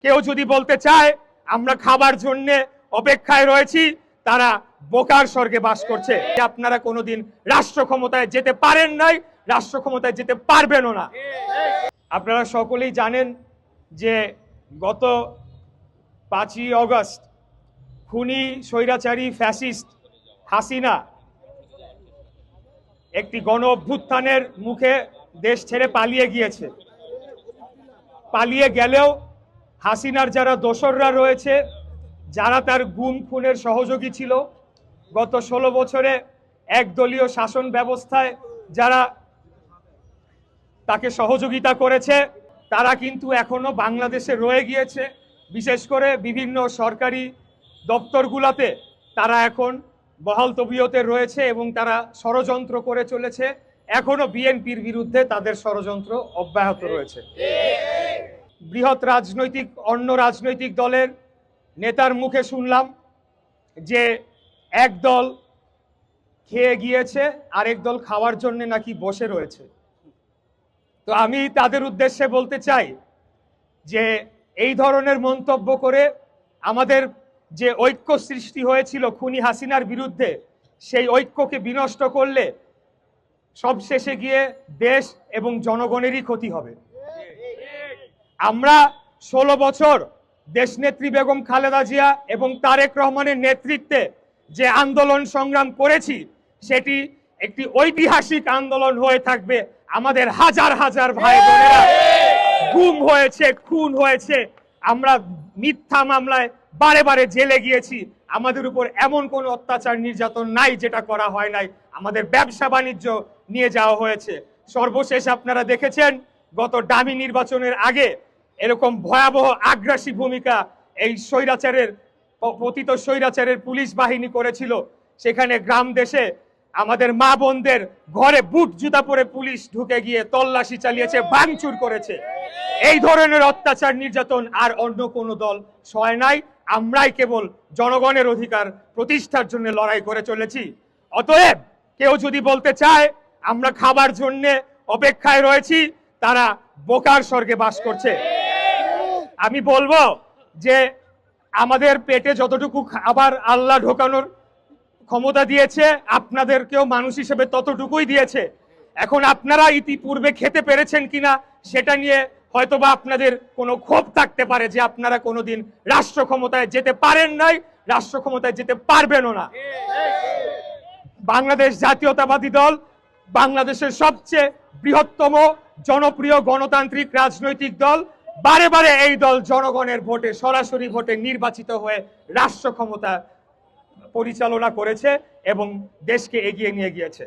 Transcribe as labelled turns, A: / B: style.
A: কেউ যদি বলতে চায় আমরা খাবার জন্য অপেক্ষায় রয়েছি, তারা বোকার স্বর্গে বাস করছে। আপনারা কোনোদিন রাষ্ট্র ক্ষমতায় যেতে পারেন নাই, রাষ্ট্র ক্ষমতায় যেতে পারবেনও না। আপনারা সকলেই জানেন যে গত 5ই অগস্ট খুনি স্বৈরাচারী ফ্যাসিস্ট হাসিনা একটি গণ অভ্যুত্থানের মুখে দেশ ছেড়ে পালিয়ে গিয়েছে। পালিয়ে গেলেও হাসিনার যারা দোসররা রয়েছে, যারা তার গুম খুনের সহযোগী ছিল, গত 16 বছরে একদলীয় শাসন ব্যবস্থায় যারা তাকে সহযোগিতা করেছে, তারা কিন্তু এখনো বাংলাদেশে রয়ে গিয়েছে। বিশেষ করে বিভিন্ন সরকারি দপ্তরগুলোতে তারা এখন বহাল তবিয়তে রয়েছে এবং তারা ষড়যন্ত্র করে চলেছে। এখনো বিএনপির বিরুদ্ধে তাদের ষড়যন্ত্র অব্যাহত রয়েছে। বৃহৎ অন্য রাজনৈতিক দলের নেতার মুখে শুনলাম যে এক দল খেয়ে গিয়েছে, আরেক দল খাওয়ার জন্য নাকি বসে রয়েছে। তো আমি তাদের উদ্দেশ্যে বলতে চাই যে এই ধরনের মন্তব্য করে আমাদের যে ঐক্য সৃষ্টি হয়েছিল খুনি হাসিনার বিরুদ্ধে, সেই ঐক্যকে বিনষ্ট করলে সবশেষে গিয়ে দেশ এবং জনগণেরই ক্ষতি হবে। আমরা 16 বছর দেশনেত্রী বেগম খালেদা জিয়া এবং তারেক রহমানের নেতৃত্বে যে আন্দোলন সংগ্রাম করেছি, সেটি একটি ঐতিহাসিক আন্দোলন হয়ে থাকবে। আমাদের হাজার হাজার ভাই বোনেরা গুম হয়েছে, খুন হয়েছে, আমরা মিথ্যা মামলায় বারে বারে জেলে গিয়েছি। আমাদের উপর এমন কোনো অত্যাচার নির্যাতন নাই যেটা করা হয় নাই। আমাদের ব্যবসা বাণিজ্য নিয়ে যাওয়া হয়েছে। সর্বশেষ আপনারা দেখেছেন গত ডামি নির্বাচনের আগে এরকম ভয়াবহ আগ্রাসী ভূমিকা এই পতিত স্বৈরাচারের পুলিশ বাহিনী করেছিল। সেখানে গ্রাম দেশে আমাদের মা বোনদের ঘরে বুট জুতা পরে পুলিশ ঢুকে গিয়ে তল্লাশি চালিয়েছে, ভাঙচুর করেছে। এই ধরনের অত্যাচার নির্যাতন আর অন্য কোনো দল সয় নাই। আমরাই কেবল জনগণের অধিকার প্রতিষ্ঠার জন্য লড়াই করে চলেছি। অতএব কেউ যদি বলতে চায় আমরা খাবার জন্য অপেক্ষায় রয়েছি, তারা বোকার স্বর্গে বাস করছে। আমি বলবো যে আমাদের পেটে যতটুকু খাবার আল্লাহ ঢোকানোর ক্ষমতা দিয়েছে, আপনাদেরকেও মানুষ হিসেবে ততটুকুই দিয়েছে। এখন আপনারা ইতিপূর্বে খেতে পেরেছেন কিনা সেটা নিয়ে হয়তোবা আপনাদের কোনো ক্ষোভ থাকতে পারে যে আপনারা কোনোদিন রাষ্ট্র ক্ষমতায় যেতে পারেন নাই, রাষ্ট্র ক্ষমতায় যেতে পারবেনও না। বাংলাদেশ জাতীয়তাবাদী দল বাংলাদেশের সবচেয়ে বৃহত্তম জনপ্রিয় গণতান্ত্রিক রাজনৈতিক দল। বারে বারে এই দল জনগণের ভোটে, সরাসরি ভোটে নির্বাচিত হয়ে রাষ্ট্র ক্ষমতা পরিচালনা করেছে এবং দেশকে এগিয়ে নিয়ে গিয়েছে।